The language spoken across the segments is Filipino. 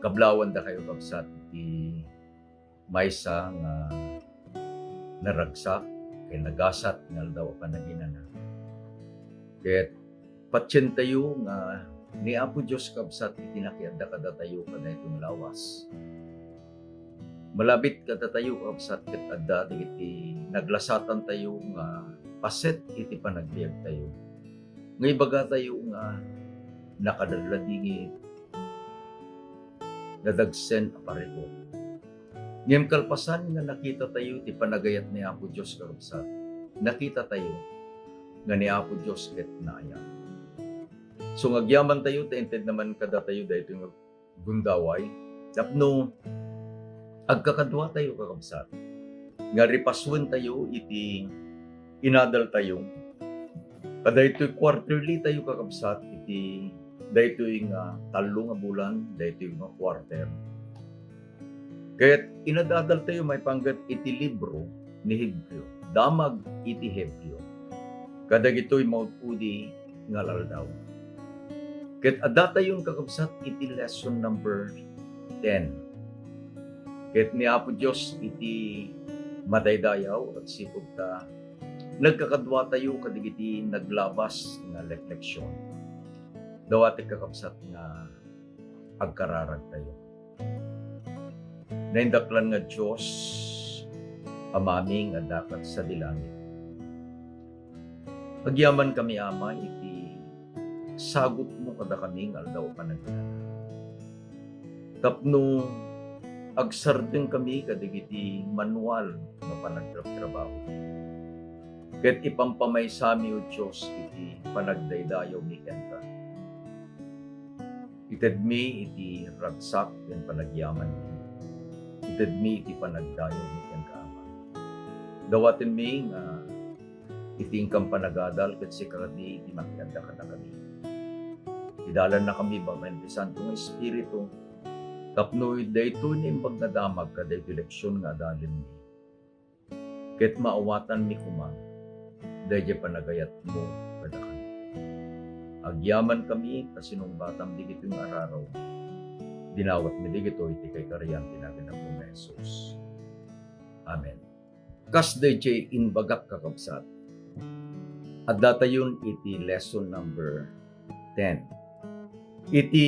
Kablawan da kayo kabsat iti maysa nga naragsak kay nagasat nga daw panaginana. Ket patyen tayo nga ni Apo Dios kabsat iti nakiadda kada tayo kada itong lawas. Malabit kada tayo kabsat ket adda iti naglasatan tayo nga paset iti panagbiag tayo. Nga ibaga tayo nga nakadadladingi nadagsen apareko. Ngem kalpasan nga nakita tayo ti panagayat ni Apo Dios kabsat. Nakita tayo nga ni Apo Dios ket naaya. So ngagyaman tayo tainted naman kada tayo dayto nga gundaway. Tapno agkakadwa tayo kakabsat. Nga ripaswen tayo iti inadal tayo. Kadaytoy quarterly tayo kakabsat iti daytoy nga 3 nga bulan, daytoy nga quarter. Kaya't inadadal tayo may panggat iti libro ni Hebreo. Damag iti Hebreo. Kadagitoy mautudi nga laldaw. Kaya't adda tayong kakabsat iti lesson number 10. Kaya't ni Apo Diyos iti madaydayaw at sipog ta nagkakadwa tayo kadigiti naglabas nga refleksyon. Dawati kakabsat nga agkararag tayo. Naindaklan nga Diyos amaming adakat sa dilangit. Pagyaman kami ama iti sagot mo kada kaming aldaw panagdana. Tapno agsardeng kami kadigiti manual nga panagtrabaho. Ket ipampamay sami o Diyos iti panagdaydayaw ni Kenta. Itedmi iti ragsak ken panagyaman ni. Itedmi iti panagdayaw ni Kenta ama. Dawaten mi nga iti ingkang panagadal ket sikati iti makiadda kada kami. Idalan na kami bamen ti Santong Espiritu. Tapno dayto ni imbagdadamag kada iti leksyon nga adalin mi. Ket maawatan mi kumang dayjay panagayat mo kada kami. Agyaman kami kasinungbatam digito yung araraw. Dinawat mi digito iti kay kariyan tinagan po na Jesus. Amen. Kas dayjay inbagak kakabsat. At datayon iti lesson number 10. Iti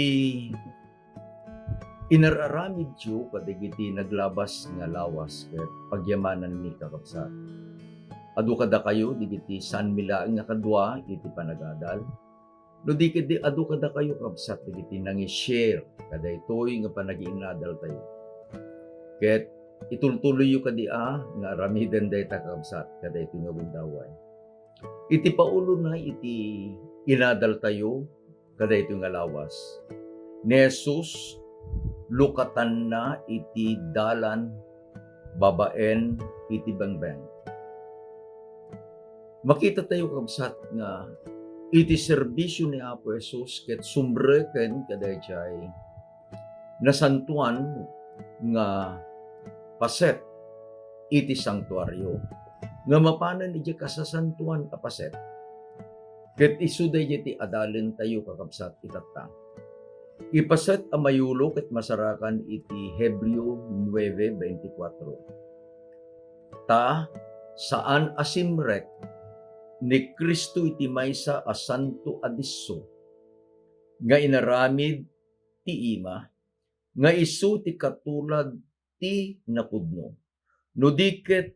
inararamid yu kadigiti naglabas nga lawas ket pagyamanan mi kakabsat. Adu kada kayo digiti san milaeng nga kadwa iti panagadal. No di adu kada kayo kabsat digiti nangi-share kada itoy nga panagiinadal tayo. Ket itultuloy yu kadia nga aramiden dayta kabsat kada itoy nga gundaway. Iti paulo na iti inadal tayo kada itoy nga lawas. Ni Jesus lukatan na iti dalan babaen iti bangbang. Makita tayo kabsat nga iti serbisyo ni Apo Jesus ket sumreken kadayjay nasantuan nga paset iti sanktuaryo nga mapanan iti kasasantuan a paset ket isu dayjay ti adalen tayo kakabsat itatta. Ipaset a mayulo ket masarakan iti Hebreo 9:24. Ta saan asimrek ni Kristo iti maysa a santo adisso nga inaramid ti ima nga isu ti katulad ti napudno no diket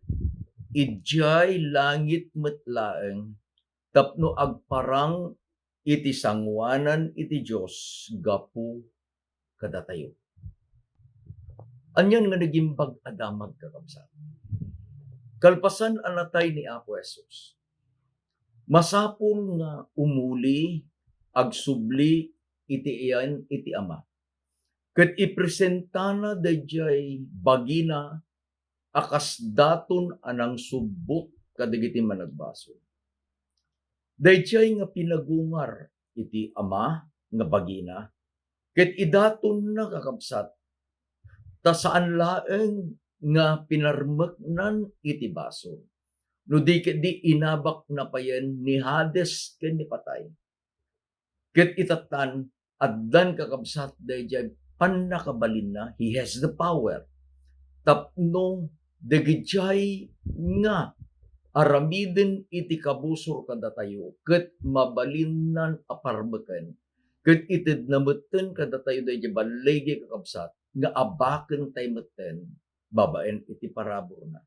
idjay langit met laeng tapno agparang iti sangwanan iti Dios gapu kada tayo. Anyan nga nagimbag adamag kakabsat. Kalpasan anatay ni Apo Jesus. Masapul nga umuli agsubli iti iyan iti ama. Ket ipresentana dayjay bagina akas daton anang subbot kadigiti managbaso. Dayjay nga pinagungar iti ama nga bagina ket idaton na kakabsat ta saan laeng nga pinarmeknan iti baso. No di inabak na payen ni Hades ken ni patay. Ket itatan addan kakabsat dayjay Panakabalin na, he has the power. Tapno dagijay nga aramiden iti kabusor kada tayo, ket mabalinnan aparbeken, ket ited nametten kada tayo dayjay balay kakabsat, nga abaken tayo metten, babaen iti parabor na.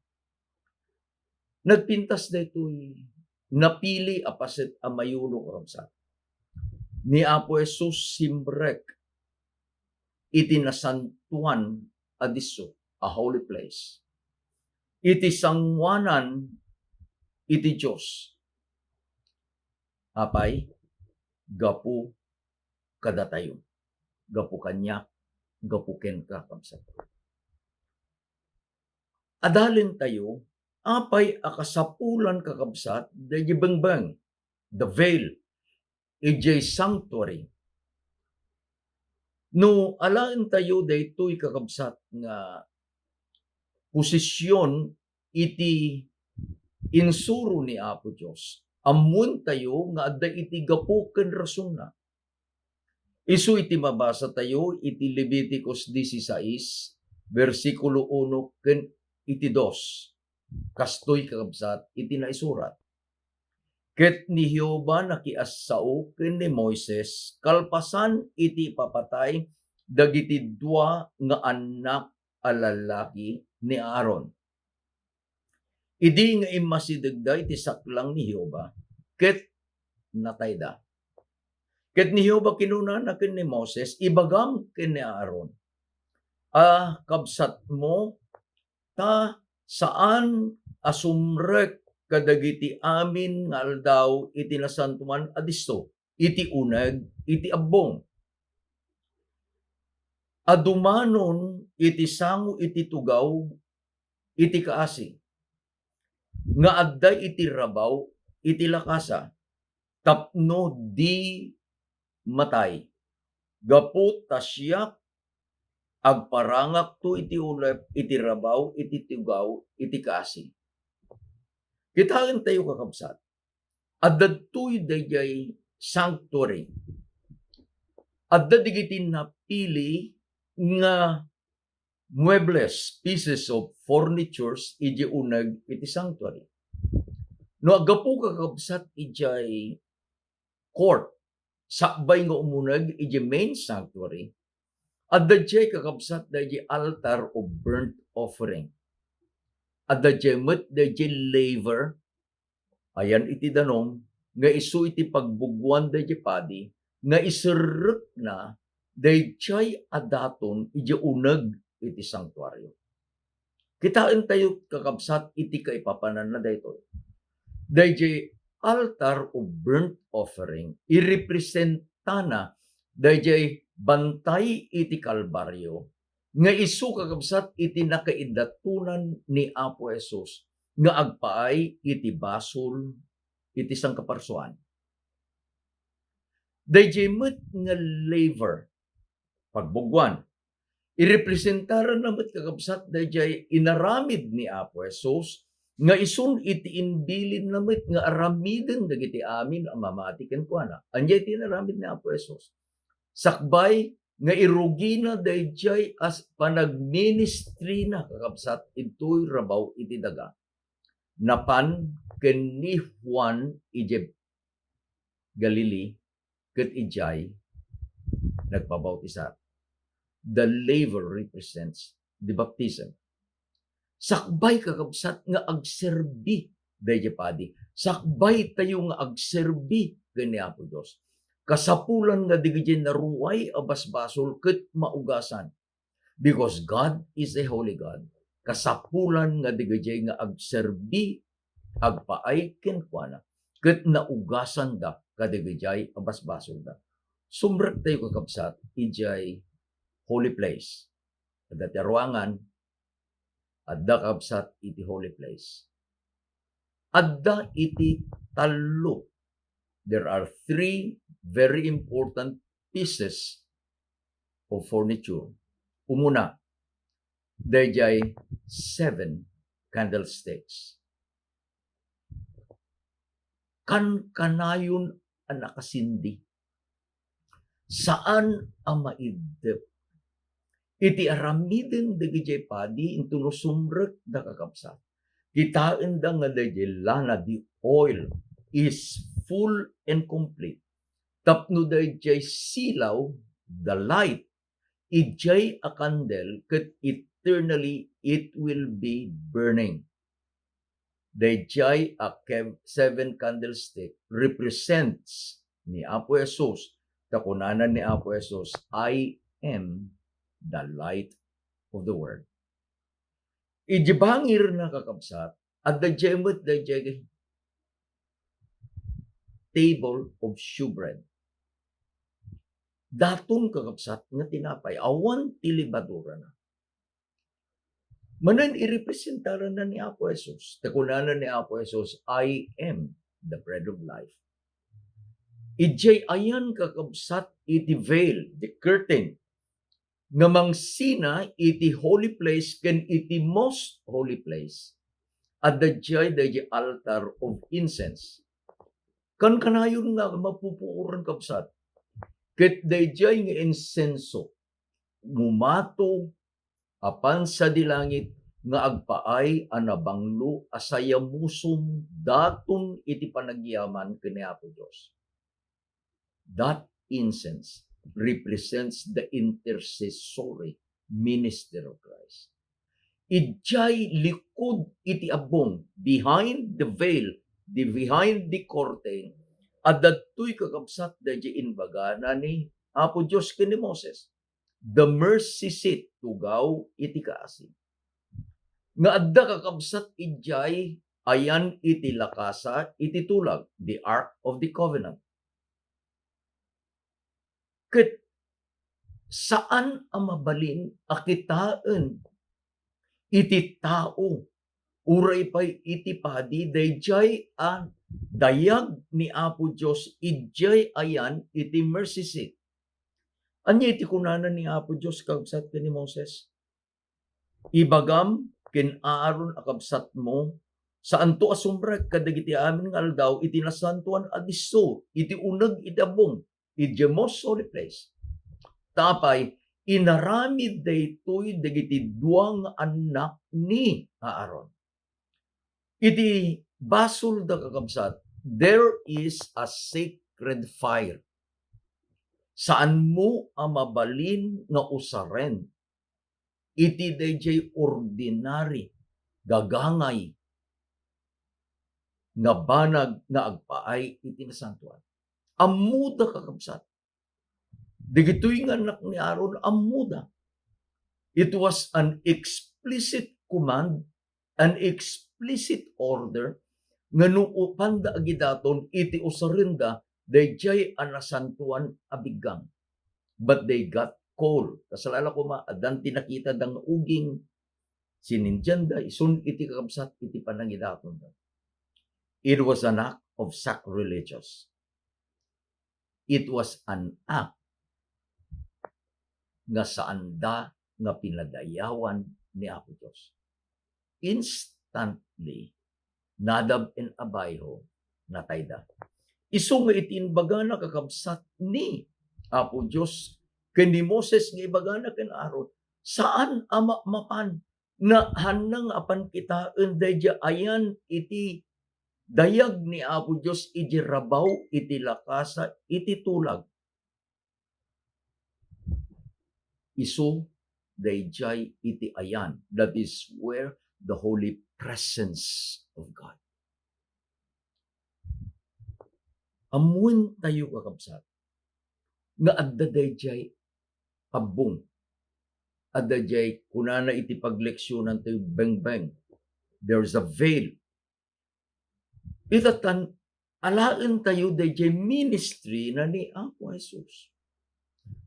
Nagpintas daytoy, napili apaset a mayulo kakabsat. Ni Apo Jesus simbrek, iti nasantuan adiso, a holy place. Iti sangwanan iti Diyos. Apay, gapu kada tayo. Gapu kanya, gapu ken kakabsat. Adalin tayo, apay akasapulan kakabsat, dahi bengbeng, the veil, ijay sanctuary. No, alaan tayo daytoy kakabsat nga posisyon iti insuro ni Apo Diyos. Ammun tayo nga adda iti gapu ken rason na. Isu iti mabasa tayo iti Leviticus 16 versikulo 1 ken iti 2. Kastoy kakabsat iti naisurat. Ket ni Jehova nakiassao ken ni Moises kalpasan iti papatay dagiti dua nga anak a lalaki ni Aaron. Idi nga immasidegda iti saklang ni Jehova, ket natayda. Ket ni Jehova kinuna na ken ni Moses, ibagam ken ni Aaron, kabsat mo, ta saan asumrek kadagiti amin nga aldaw iti nasantuan adisto, iti uneg, iti abbong. Adumanon iti sango iti tugaw, iti kaasi. Nga adday iti rabaw, iti lakasa, tapno di matay. Gapot tasyak, agparangak to iti ulep, iti rabaw, iti tugaw, iti kaasi. Kitaan tayo kakabsat. Adadtoy dayjay sanctuary. Adda digiti napili nga muebles, pieces of furnitures, iji uneg iti sanctuary. No agapu kakabsat ijay court, sakbay nga umuneg iji main sanctuary, adda jay kakabsat dayjay altar of burnt offering. Adda jay met dayjay laver, ayan iti danom, nga isu iti pagbugwan dayjay padi, nga iserrek na dayjay adaton iji uneg iti sanctuaryo. Kitaan tayo kakabsat iti kaipapanan na daytoy. Dayjay altar of burnt offering, irepresentana dayjay bantay iti kalbaryo, nga isu kakabsat iti nakaidatunan ni Apo Jesus, nga agpaay iti basol iti sangkaparsuan. Dayjay met nga laver, pagbugwan, irepresentaran na met kakabsat dayjay inaramid ni Apo Jesus, nga isun iti inbilin na met nga aramiden dagiti amin ang mamati ken kuana. Anjay iti inaramid ni Apo Jesus. Sakbay nga irugina dayjay as panagministry na kakabsat ito'y rabaw iti daga. Napan ken ni Juan ije Galili ket ijay nagpabautisar. The laver represents the baptism. Sakbay kakabsat nga agserbi dayjay padi. Sakbay tayo nga agserbi ken ni Apo Dios. Kasapulan nga digiti naruway a basbasol ket maugasan. Because God is a holy God. Kasapulan nga digiti nga agserbi agpaay ken kuana ket naugasan da kadigiti a basbasol da. Sumrek tayo kakabsat ijay holy place. Adda ruangan, adda kabsat iti holy place. Adda iti talo. There are 3 very important pieces of furniture. Umuna, dayjay 7 candlesticks. Kanayon ang nakasindi. Saan ang maidep iti aramiden dagiti padi into no sumrek da kakabsat. Kitain da nga dagiti lana the oil is full and complete. Tapno dagiti silaw, the light, ijay a candle ket eternally it will be burning. Dagiti a seven candlestick represents ni Apo Jesus, takunanan ni Apo Jesus, I am the light of the world. Ijibangir na kakabsat, at the jemot the table of shewbread. Daton kakabsat nga tinapay, awan tilibadura na. Manan irepresentaran na ni Apo Jesus. Takunanan ni Apo Jesus, I am the bread of life. Ijay ayan kakabsat iti veil, the curtain, nga mangsina iti holy place ken iti most holy place. At the altar of incense. Kan kanayon nga mapupuuran kabsat. Ket dayjay nga insenso mumato apan sa dilangit nga agpaay anabanglo asaya musom daton iti panagyaman ken ni Apo Dios. That incense represents the intercessory ministry of Christ. Ijay likod iti abong, behind the veil, behind the curtain, at datoy kakabsat dayjay inbaga na ni Apo Dios ken ni Moses. The mercy seat tugaw iti kaasi. Nga adda kakabsat ijay ayan iti lakasa iti tulag, the Ark of the Covenant. Ket saan ang mabalin akitaan iti tao uray pay iti padi dayjay an dayag ni Apo Dios ijay ayan iti mercy seat. Anya iti kunanan ni Apo Dios kakabsat ken ni Moses? Ibagam ken Aaron akabsat mo saan to asumrek kadagiti amin nga aldaw iti nasantuan a disso iti uneg iti abong iti most holy place. Tapay inaramid daytoy dagiti duang anak ni Aaron. Iti basol da kakabsat, there is a sacred fire. Saan mo ang mabalin nga usaren? Iti dayjay ordinary, gagangay, nga banag nga agpaay iti nasantuan. Amuda kakabsat. Digitoy nga anak ni Aaron, amuda. It was an explicit command, an explicit order, nga nuupan da agidaton iti usarinda, dayjay anasantuan abigang. But they got cold. Kasalala ko adan tinakita dang uging sininjanda, isun iti kakabsat iti panangidaton da. It was an act of sacrilegious. It was an act nga saanda nga pinadayawan ni Apo Dios. Instantly, Nadab and Abihu natayda. Isu nga itinbaga na kakabsat ni Apo Dios ken ni Moses nga ibaga na ken Aaron, saan ama mapan na hanang apan kitaan dayjay ayan iti dayag ni Apo Dios iti rabaw iti lakasa iti tulag. Isu dayjay iti ayan, that is where the holy presence of God. Amun tayo kakabsat nga adda dayjay abong, adda dayjay kunana iti pagleksyonan tayo beng-beng, there's a veil. Itatan alaen tayo dayjay ministry na ni Apo Jesus.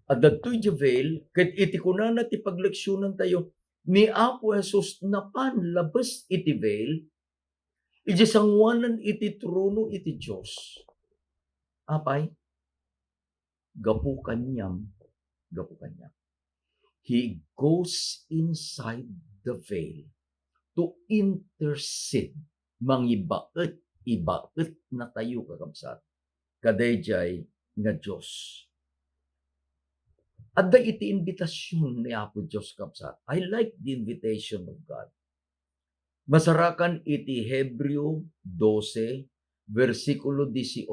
At datoy di veil, ket iti kunana ti pagleksyonan tayo, ni Apo Jesus napan labas iti veil, iti sangwanan iti trono iti Diyos. Apay, gapu kanyam. He goes inside the veil to intercede, ibaet na tayo kakabsat, kadayjay nga Diyos. Adda iti invitasyon ni Apo Diyos kabsat. I like the invitation of God. Masarakan iti Hebreo 12, versikulo 18,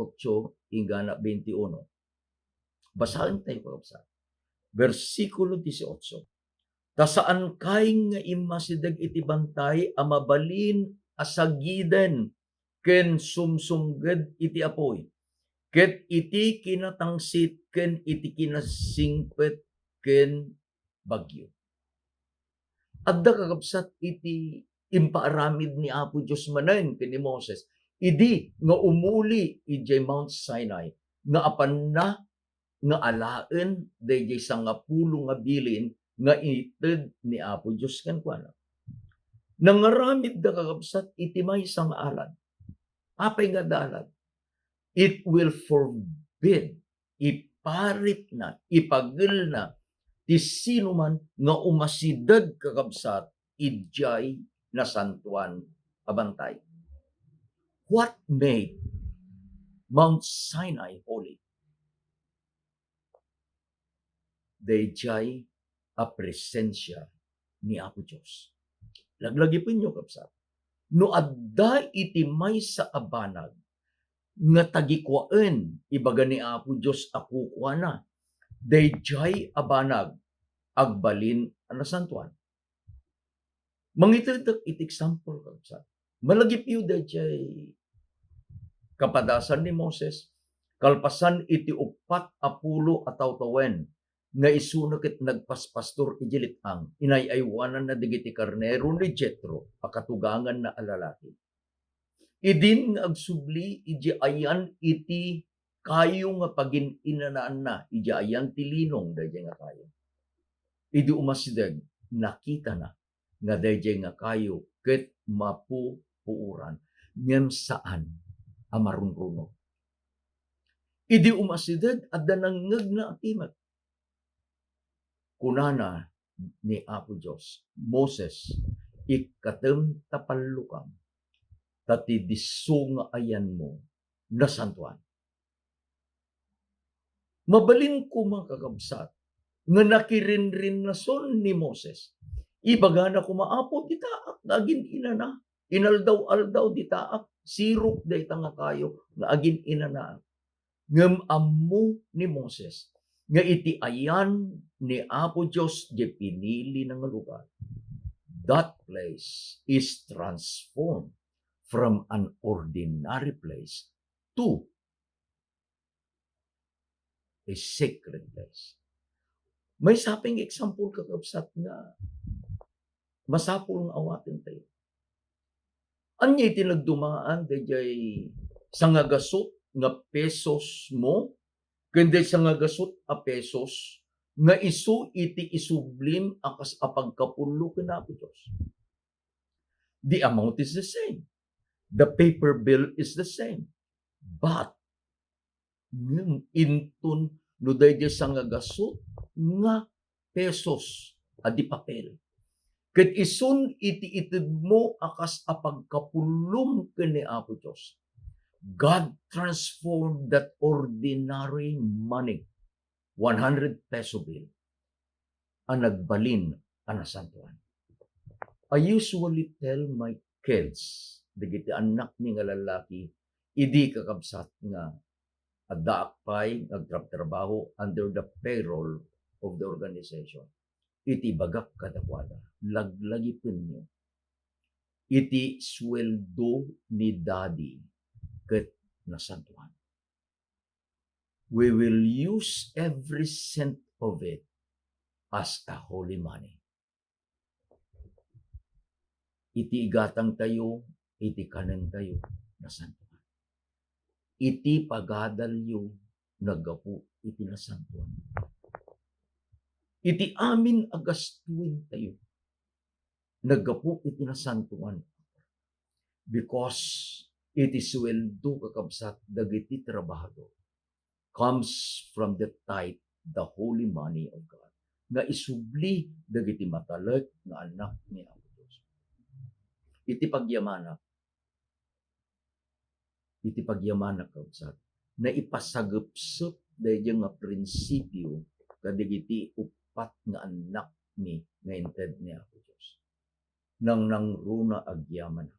hingga 21. Basahin tayo kabsat. Versikulo 18. Tasaan kay nga imasidag iti bantay amabalin asagiden ken sumsumged iti apoy. Ket iti kinatangsit ken iti kinasingpet ken bagyo. Adda kakabsat iti impaaramid ni Apo Diyos manen ken ni Moses. Idi nga umuli ijay Mount Sinai nga apan na nga alaen dayjay sangapulo nga bilin nga ited ni Apo Diyos ken kuana. Nangaramid da kakabsat iti maysa nga alad. Apay nga dalan? It will forbid, iparit na, ipagil na, ti sino man nga umasidad kakabsat, ijay na santuan abantay. What made Mount Sinai holy? Dayjay a presensya ni Apo Diyos. Laglagi po inyo kapsat. No adda iti maysa abanag, nga tagikuan ibaga ni Apo Diyos ako kuana dayjay abanag agbalin ana santuan. Mangitetek iti example kapsa. Malagip yu dayjay kapadasan ni Moses kalpasan iti 4 ataw tawen nga isuno ket nagpaspastor iti litang inayaywanan na digiti karnero ni Jethro akatugangan na alalaki. Idin nga agsubli, iji ayan iti kayo nga pagin inanaan na, iji ayan tilinong dayjay nga kayo. Idi umasideg, nakita na, nga dayjay nga kayo, ket mapupuuran, ngem saan amarunruno. Idi umasideg, adda nangngeg na atimat. Kunana ni Apo Diyos, Moses, ikatem tapalukam, tati diso nga ayan mo na santuan. Mabalin ko mga kakabsat, nga nakirinrin na son ni Moses. Ibaga na kumaapo, di taak, agin inana. Inaldaw-aldaw, di taak, sirok da itang nga kayo, nga agin inana. Ngam ammo ni Moses, nga iti ayan ni Apo Diyos, di pinili ng lugar. That place is transformed from an ordinary place to a sacred place. May saping example kakabsat nga masapul ng awatin tayo. Anya iti nagdumaan dayjay sangagasot nga pesos mo, kundi sangagasot a pesos nga isu iti isublim akas apagkapulo ken Apo Diyos. The amount is the same. The paper bill is the same. But, intun no dayjay sangagasot nga pesos adi papel. Ket isun iti ited mo akas apagkapulom ken ni Apo Diyos. God transformed that ordinary money, 100 peso bill, ang nagbalin ang nasantuan. I usually tell my kids, digiti anak ni nga lalaki, idi kakabsat nga adda akpay nagtrabaho under the payroll of the organization. Iti bagak kadakwada, laglagipin nyo. Iti sweldo ni daddy ket nasantuan. We will use every cent of it as a holy money. Iti igatang tayo, iti kanen tayo, nasantuan. Iti pagadalyo, nagapu, iti nasantuan. Iti amin agastuin tayo, nagapu, iti nasantuan. Because iti sweldo kakabsat, dagiti trabahador, comes from the tithe, the holy money of God, nga isubli dagiti matalag nga anak ni Apo Diyos. Iti pagyamana kakabsat, na ipasagupsup dahil nga prinsipyo kadigiti upat nga anak ni nga inted ni Apo Dios. Nang nangruna agyaman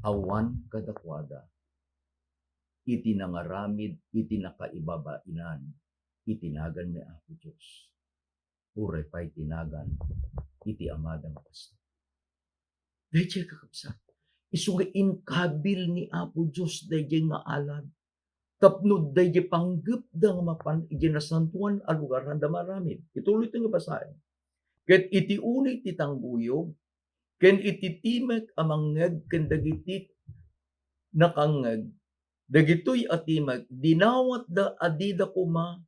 awan kadakwada iti nangaramid iti nakaibabainan itinagan ni Apo Dios. Ure pa'y tinagan iti amadang Kristo. Dahil kakabsat, isugain kabil ni Apo Dios dahil nga alad. Tapno dahil panggap da nga mapan iti nasantuan a lugar handa maramid. Ituloy ito nga basahin. Ket iti uni ti tangguyog, ken iti timek amangeg ken dagiti nakangeg, dagitoy atimeg, dinawat da adida kuma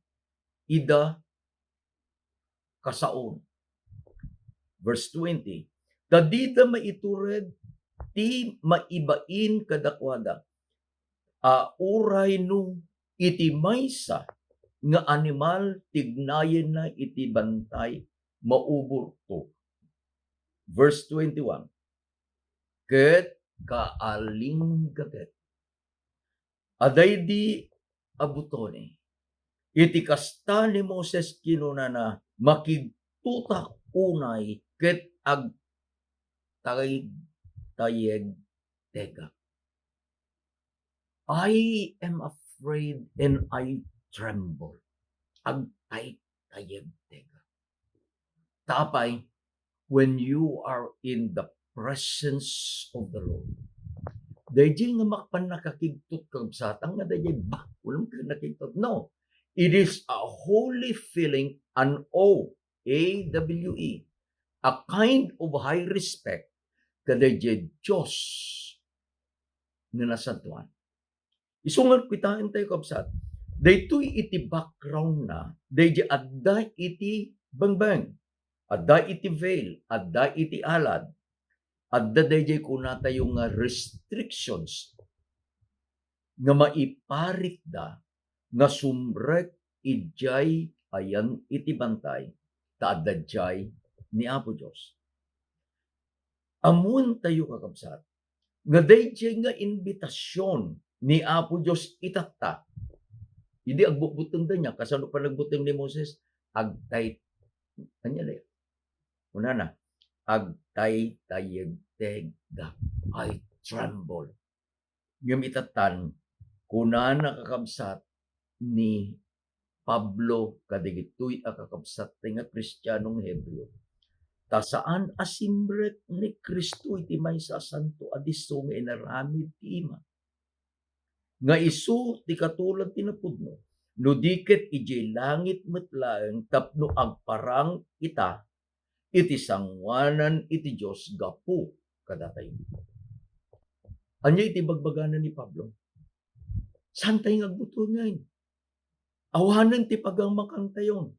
ida kasaon. Verse 20, dadida maitured ti maibain kadakwada, uray no iti maysa nga animal tignayen na iti bantay maubor to. Verse 21, ket kaaling gaget, aday di abutone, iti kasta ni Moses kinunana makigtutak unay ket ag tayeg tega. I am afraid and I tremble. Ag tayeg tega. Tapay, when you are in the presence of the Lord, dahil nga makpan nakakigtot kabsatang nga dahil walang nakiktot. No. It is a holy feeling, an awe, A-W-E, a kind of high respect kada Diyos na nasantuan. Isungan pitain tayo kabsat. Daytoy iti background na, dayjay adda iti bangbang, adda iti veil, adda iti alad, adda dayjay kuna tayo nga restrictions nga maiparit da nga sumrek ijay ayan iti bantay ta adda jay ni Apo Dios. Amun tayo kakabsat nga dayjay nga invitasyon ni Apo Dios itatta. Hindi agbuteng da niya kasano pa nagbuteng ni Moses agtay kanya na. Una na agtay tayegtega, I tremble. Ngem itatan kuna nakakabsat ni Pablo kadigitoy a kakabsat nga Kristiyanong Hebreo. Ta saan asimbrek ni Kristo iti maysa santo adiso nga inaramid ti ima. Nga isu ti katulad tinapudno, no diket ijay langit metlaeng tapno agparang ita, iti sangwanan iti Diyos gapu kadatay. Anya iti bagbaganan ni Pablo? Saan tayo agbuto ngayon? Awanan ti pagangmakang tayon.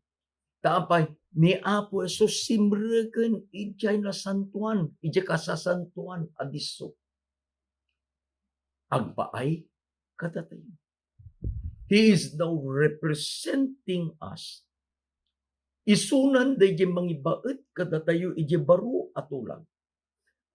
Taapay, ni Apo Jesus simreken ijay na santuan, ijay kasasantuan adiso. Agpaay kadatay. He is now representing us. Isunan dayjay mangibaet kadatayo ijay baro atulang.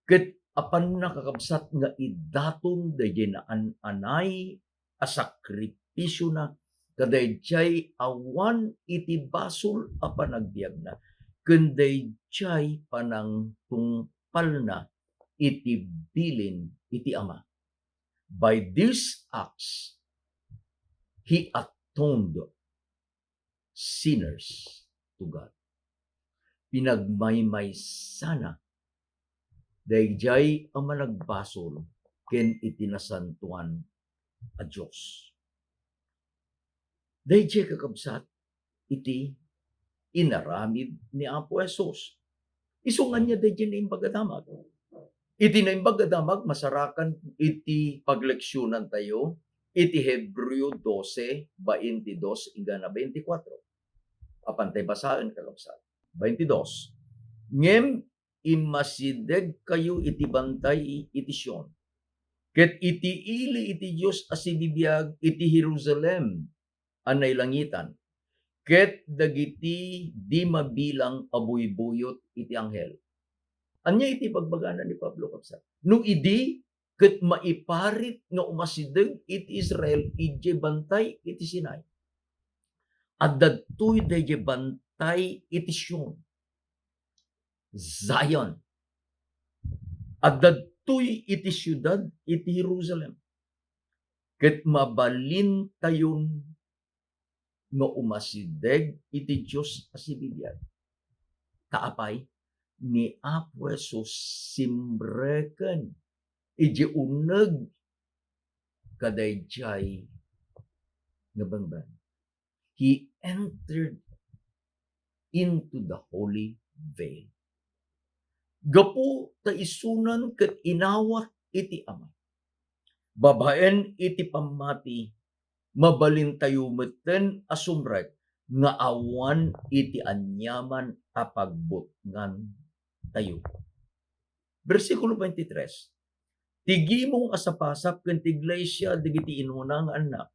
Ket apan nakakabsat nga idaton dayjay na anay a sakripisyo na kadayjay awan iti basol a panagbiag na ken dayjay panang tungpal na iti bilin iti Ama. By these acts, He atoned sinners to God. Pinagmaymay sana dayjay ang managbasol ken itinasantuan a Diyos. Dayjay kakabsat iti inaramid ni Apo Jesus. Isungan niya dayjay na imbagdamag. Iti na imbagdamag masarakan iti pagleksyonan tayo iti Hebreo 12:22 hingga na 24. Apantay basahin kakabsat. 22. Ngem imasideg kayo iti bantay iti Sion. Ket iti ili iti Dios asibibiyag iti Jerusalem anay langitan. Ket dagiti di mabilang abuy-buyot iti anghel. Anya iti pagbaganan ni Pablo kapsat. No idi ket maiparit nga umasideg iti Israel iti bantay iti Sinai. At datoy dayjay bantay iti Sion, Zion. At datoy iti syudad iti Jerusalem. Ket mabalin tayon nga umasideg iti Dios a sibibiag. Kaapay ni Apo Jesus simbreken iti uneg kadayjay nga bangban. He entered into the holy veil. Gapu ta isunan ket inawat iti Ama. Babaen iti pamati, mabalin tayo meten asumrek nga awan iti anyaman a pagbutngan tayo. Versikulo 23. Tigimong asapasap ken ti iglesia digiti inunang anak,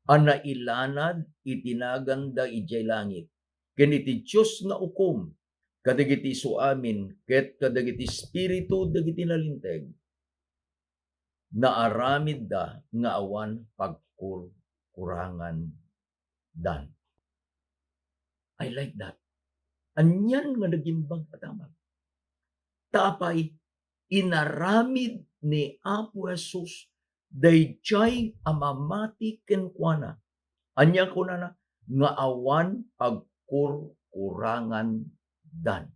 ana ilanad itinaganda ijay langit, ken iti Dios nga ukom, kadagiti suamin, ket kadagiti espiritu dagiti nalinteg, naaramid da nga awan pagkurangan dan. I like that. Anyan nga nagimbag patamag. Tapay, inaramid ni Apo Jesus dayjay amamati kenkwana. Anya ko na nga awan pagkurangan dan.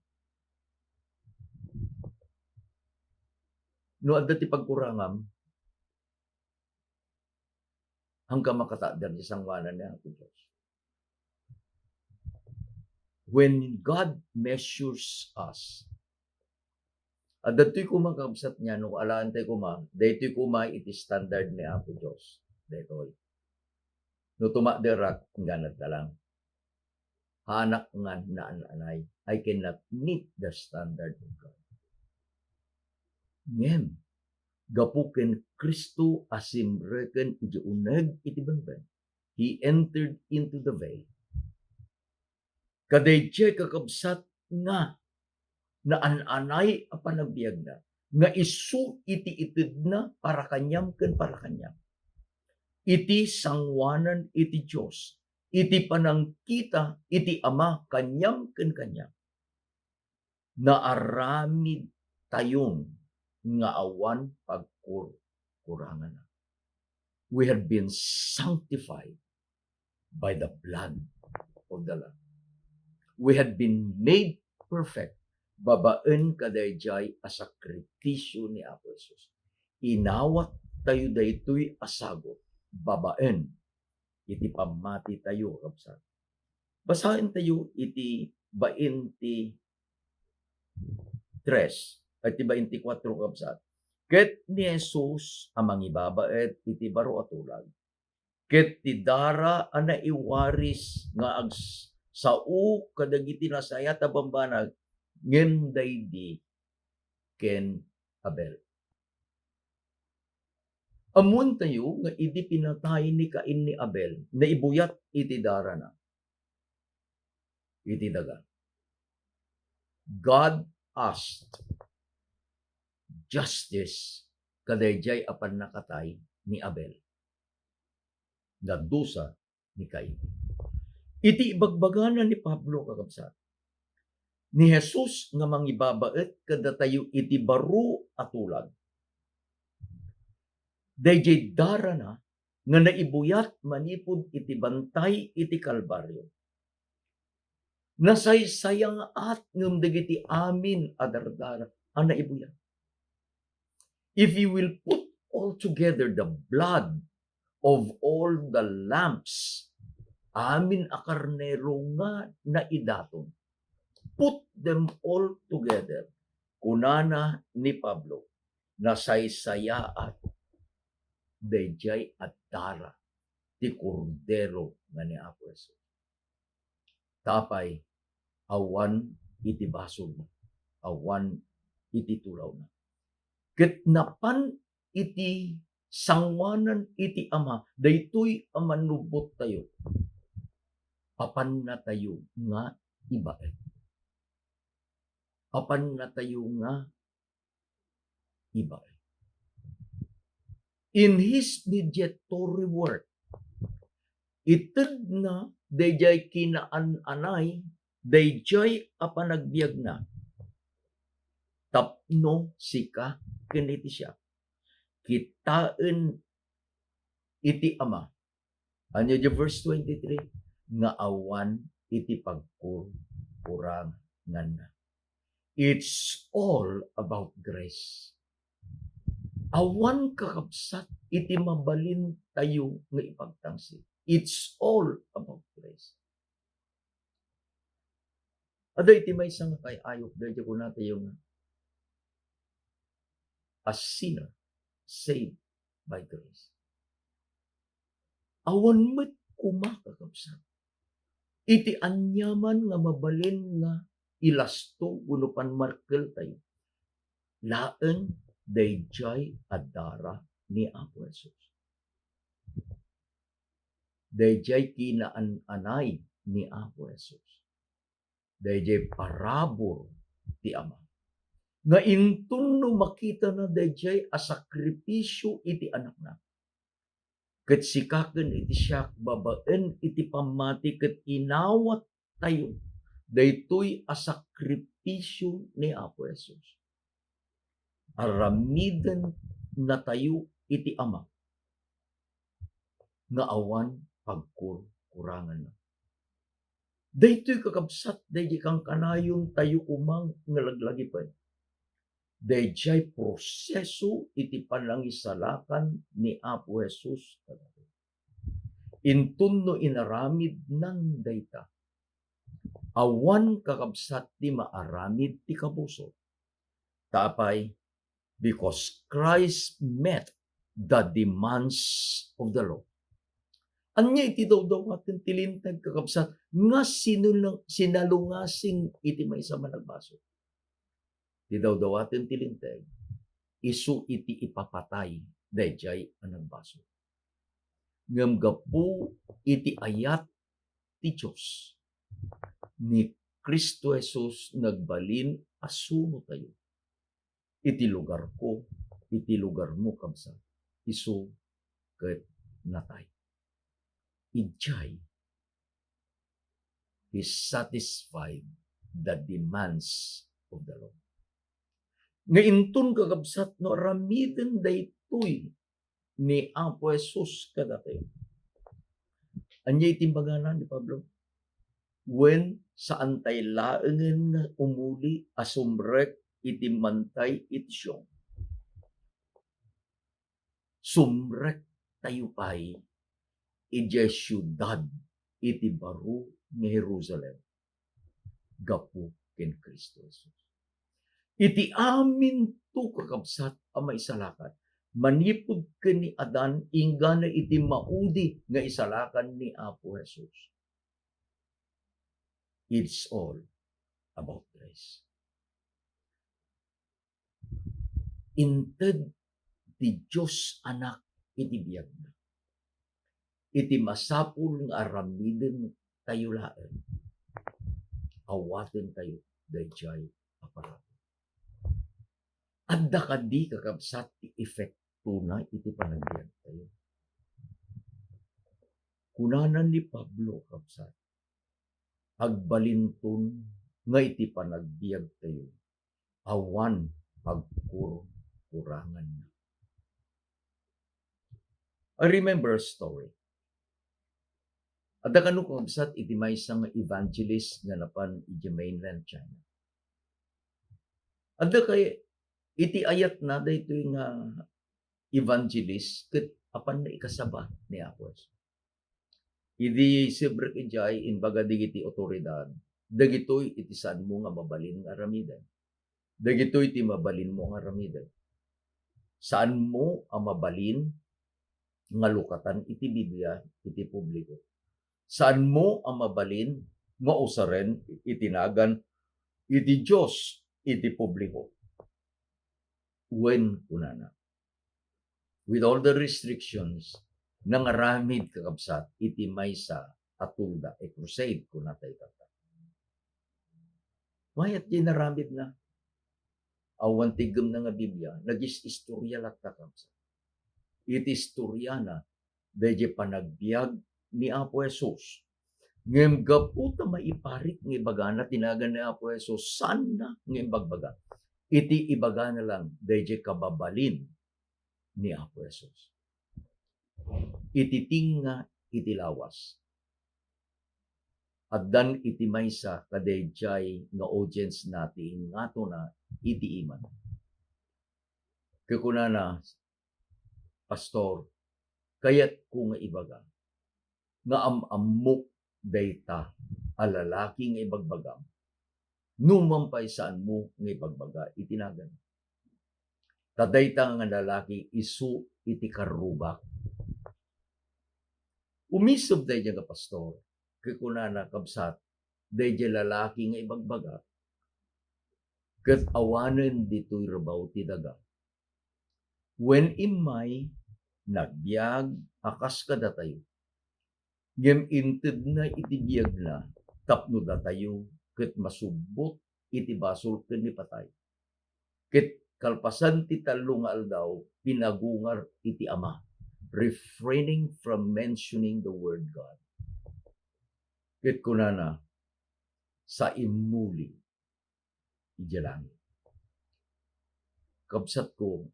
No adda ti pagkurangam, hanggang makataadar di sangwanan ni Apo Diyos. When God measures us, at dato'y kumakabsat niya, no alaan tayo dato'y iti standard ni Apo Diyos. Dato'y. No tumakderak, ganat ka lang. Hanak nga naan-anay, I cannot meet the standard of God. Ngem, gapuken Kristo asimreken iti uneg iti bangben. He entered into the veil. Kadayjay kakabsat nga naan-anay a panagbiag na, nga isu iti itid na para kanyam ken para kanyam. Iti sangwanan iti Dios, iti panangkita iti Ama kanyam ken kanyam. Naaramid tayon nga awan pagkurangan na. We have been sanctified by the blood of the Lamb. We have been made perfect babaen kadayjay a sakripisyo ni Apo Jesus. Inawat tayo daytoy asagot, babaen iti pamati tayo kapsat. Basahin tayo iti 23 at 24 kapsat. Ket ni Jesus amang ibabaet iti baro atulag. Ket ti dara ana iwaris nga sao kadagiti nasaya ta bambanag ngem daydi ken Abel. Amun tayo nga idi pinatay ni Cain ni Abel, na ibuyat iti dara na. Iti daga. God asked justice kadayjay apan nakatay ni Abel. Nagdusa ni Cain. Iti ibagbaganan ni Pablo kakabsat. Ni Jesus nga mangibabaet kada tayo iti baro atulag. Dayjay dara na nga naibuyat manipod iti bantay iti Kalbaryo. Nasaysayang at ngem dagiti amin a dardara ang naibuyat. If you will put all together the blood of all the lambs, amin a karnero nga naidaton, put them all together, kunana ni Pablo, nasaysayaat dayjay at dara ti kordero nga ni Apo Jesus. Tapay awan iti basol, awan iti tulaw na. Ket napan iti sangwanan iti Ama, daytoy a manubot tayo. Apan na tayo nga ibaet. Apan na tayo nga ibaet. In His mediatory work, Ited na dayjay kinaan-anay, dayjay a panagbiag na. Tapno sika ken iti siya. Kitaen iti Ama. Ano di verse 23? Nga awan iti pagkurangan na. It's all about grace. Awan kakabsat iti mabalin tayo nga ipagtangsi. It's all about grace. Ada iti may isang kay ayok dahil ko na tayo nga a sinner saved by grace. Awan met kumakakabsat. Iti anyaman nga mabalin nga ilasto uno panmarkel tayo. Laeng dayjay adara ni Apo Jesus. Dayjay kinaan-anay ni Apo Jesus. Dayjay parabor ti Ama. Nga intun no makita na dayjay a sakripisyo iti anak na. Ket sikaken iti siya babaen iti pamati ket inawat tayo. Daytoy a sakripisyo ni Apo Jesus. Aramiden na tayo iti Ama. Nga awan pagkurangan na. Daytoy kakabsat dayjay kang kanayon tayo umang ngalaglagi pa. Dayjay proseso iti panangisalakan ni Apo Jesus. Intun no inaramid nan dayta. Awan kakabsat ti maaramid ti kabuso. Tapay, because Christ met the demands of the law. Anya iti daw atin tilintag kakabsat nga sinalungasing iti maysa managbaso. Ti daw atin tilintag isu iti ipapatay dayjay ang nagbaso. Ngem gapu iti ayat ti Dios ni Kristo Jesus nagbalin asuno tayo. Iti lugar ko, iti lugar mo kabsat. Isu ket natay. Ijay is satisfied the demands of the law. Nga intun kakabsat no ramiden daytoy ni Apo Jesus kadatayo. Anya itimbaganan ni Pablo. When saan tay laengen nga umuli asumrek iti mantay iti siyong. Sumrek tayo pay iti syudad iti baro ni Jerusalem. Gapu ken Kristo Jesus. Iti amin to kakabsat a maisalakan. Manipod ken ni Adan ingana iti maudi nga isalakan ni Apo Jesus. It's all about grace. Inted ti Diyos anak iti biyag na. Iti masapul nga aramiden tayo laen. Awaten tayo dayjay aparat. Adda kadi kakabsat ti efekto na iti panagbiag tayo. Kunanan ni Pablo kakabsat. Agbalintun nga iti panagbiag tayo. Awan pagkurangan na. I remember a story. Adda kanu kakabsat iti maysa nga evangelist nga napan iti mainland China. Adda kay iti ayat na daytoy nga evangelist ket apan na ikasaba ni Apo. Idi sibrek ijay inbaga digiti otoridad. Dagitoy iti saan mo nga mabalin nga aramiden. Dagitoy iti mabalin mo nga aramiden. Saan mo ang mabalin nga lukatan iti Biblia iti publiko. Saan mo ang mabalin nga usaren itinagan iti Dios iti publiko. When kunana. With all the restrictions, nangaramid kakabsat iti maysa atulda e crusade kunatay tata. Mayat di naramid na. Awan tigem na nga Biblia, nagis-istorya lat kakabsat. Iti istorya na, dahil panagbiag ni Apo Jesus. Ngem gapu ta maiparit nga ibaga na tinagan ni Apo Jesus sana nga imbagbaga. Iti ibaga na lang dayjay kababalin ni Apo Jesus. Iti tinga iti lawas. At dan iti maysa kadayjay nga audience natin ngato na iti iman. Kakunana, pastor, kayat ko nga ibaga, nga amok dayta alalaki nga ibagbagam, numampay saan mo nga ibagbaga itinagan. Tadayta nga lalaki isu iti karubak. Umisob dayjay nga pastor, kakunana kabsat, dayjay lalaki nga ibagbaga, ket awanen ditoy rabaw ti daga. When imay nagbiag akas kada tayo. Ngem inted na iti biag na tapno da tayo ket masubot iti basol ken ni patay. Ket kalpasan ti tallo nga aldaw pinagungar iti Ama, refraining from mentioning the word God. Ket kunana sa imuli iti langit. Kabsat ko,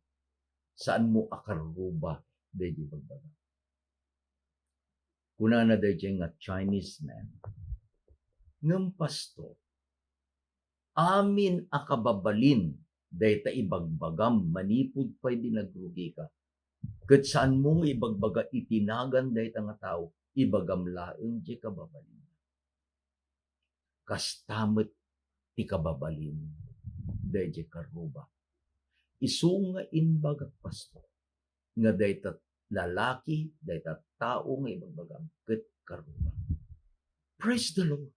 saan mo akaruba dayjay bagbaga. Kunana dayjay nga Chinese man, ngem pastor, amin akababalin dayta ibagbagam manipud pay dinagrugi ka. Ket saan mo ibagbaga itinagan dayta nga tao, ibagam laeng di kababalin. Kastamet ti kababalin dayjay karuba. Isu nga inbagak pastor, nga dayta lalaki, dayta tao nga ibagbagam ket karuba. Praise the Lord.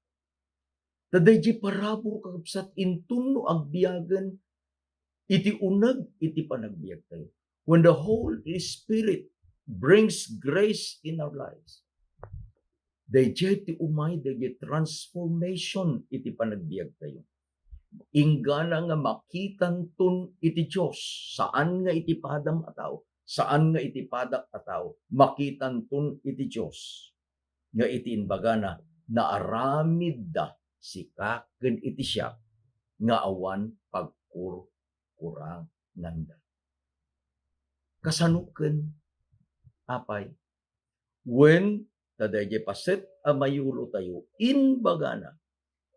Tadayjay parabor kakabsat intunno agbiagen iti uneg iti panagbiag tayo. When the Holy Spirit brings grace in our lives, dayjay ti umay, dayjay transformation iti panagbiag tayo. Inggana nga makitan tun iti Diyos, saan nga iti padam a tao, saan nga iti padak a tao, makitan tun iti Diyos, nga iti inbaga na naaramid da sikaken iti siya, nga awan pagkurang nanda. Kasanuken, apay, when tadayjay paset a mayulo tayo, inbaga na,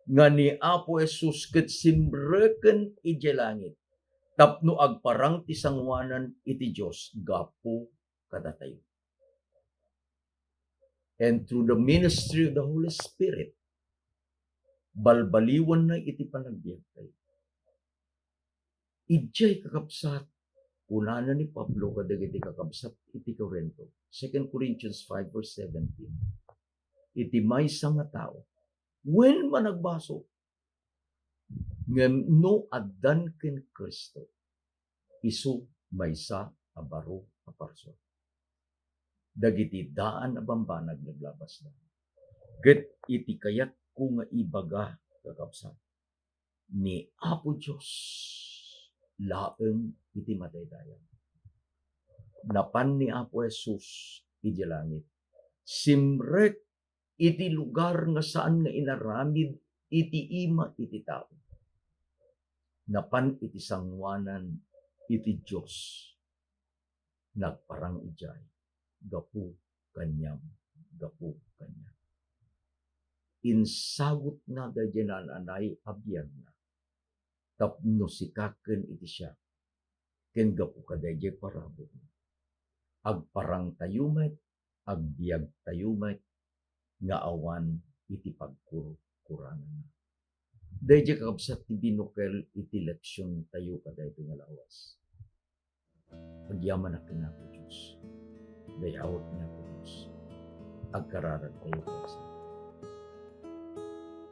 nga ni Apo Jesus ket simbreken iti langit, tapno agparang ti sangwanan iti Dios gapu kada tayo. And through the ministry of the Holy Spirit, balbaliwan na iti panagbiag tayo. Ijay kakabsat, kunana ni Pablo kadagiti kakabsat iti Corinto, 2 Corinthians 5 verse 17. Iti maysa nga tao, when managbaso, ngem no addan ken Kristo, isu maysa a baro a parso. Dagiti daan a bambanag naglabas na. Ket iti kayat ko nga ibaga kakabsat, ni Apo Dios laeng iti madaydayan. Napan ni Apo Jesus iti langit, simrek iti lugar nga saan nga inaramid iti ima iti tao. Napan iti sangwanan iti Diyos. Nagparang ijay, gapu kanyam, gapu kanyam. Insagot na dayjay anay abiyag na, tapno sikaken iti siya, ken gapu kadayjay parabot. Agparang tayumet, agbiag tayumet, nga awan iti pagkurangan. Dayjay kakabsat ti binukel iti leksyon tayo kadayto nga lawas. Agyaman na kinako Diyos. Dayawat niya ko Diyos. Agkararag tayo kasi.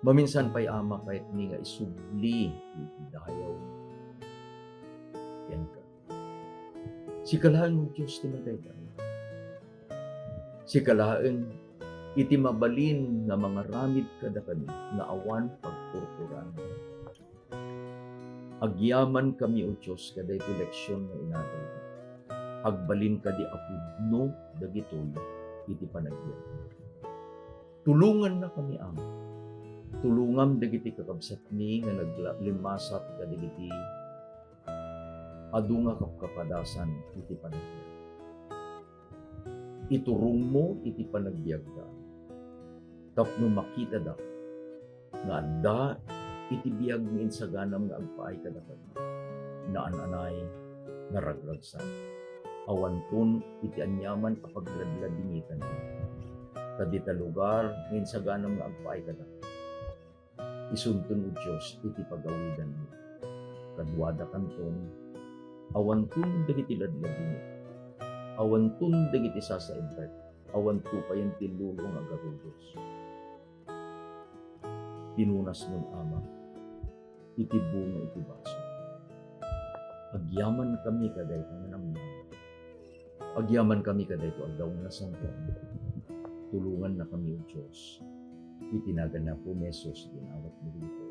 Maminsan pa'y ama kahit ni nga isubli iti dayaw. Yan ka. Si kalaang mo Diyos ti madaydayan. Si kalaang iti mabalin nga mga ramid kada kami nga awan pagpurpuran. Agyaman kami o Diyos kada iti leksyon nga inaday. Agbalin ka di apudno dagitoy iti panagbiag. Tulungan na kami ang tulungam dagiti kakabsat ni nga naglimasat kadagiti adu nga kapkapadasan iti panagbiag. Iturong mo iti panagbiag da. Tapno makita da nga adda iti biag ni insaganam nga agpaay kadakad na ananay naragragsan. Awanton iti anyaman kapag ladladingitan kadita lugar nga insaganam nga agpaay kadakad. Isuntun o Diyos iti pagawidan mo. Kadwada kanton, awantun dagiti ladladingi. Awantun dagiti sasaibert. Awantu pa yung tilulong agarudos. Pinunas mong ama, iti bunga iti baso. Agyaman kami kaday kamanamnam. Agyaman kami kaday to agaw na sangkong. Tulungan na kami o Diyos. Itinagan na po mesos ginawat mo dito.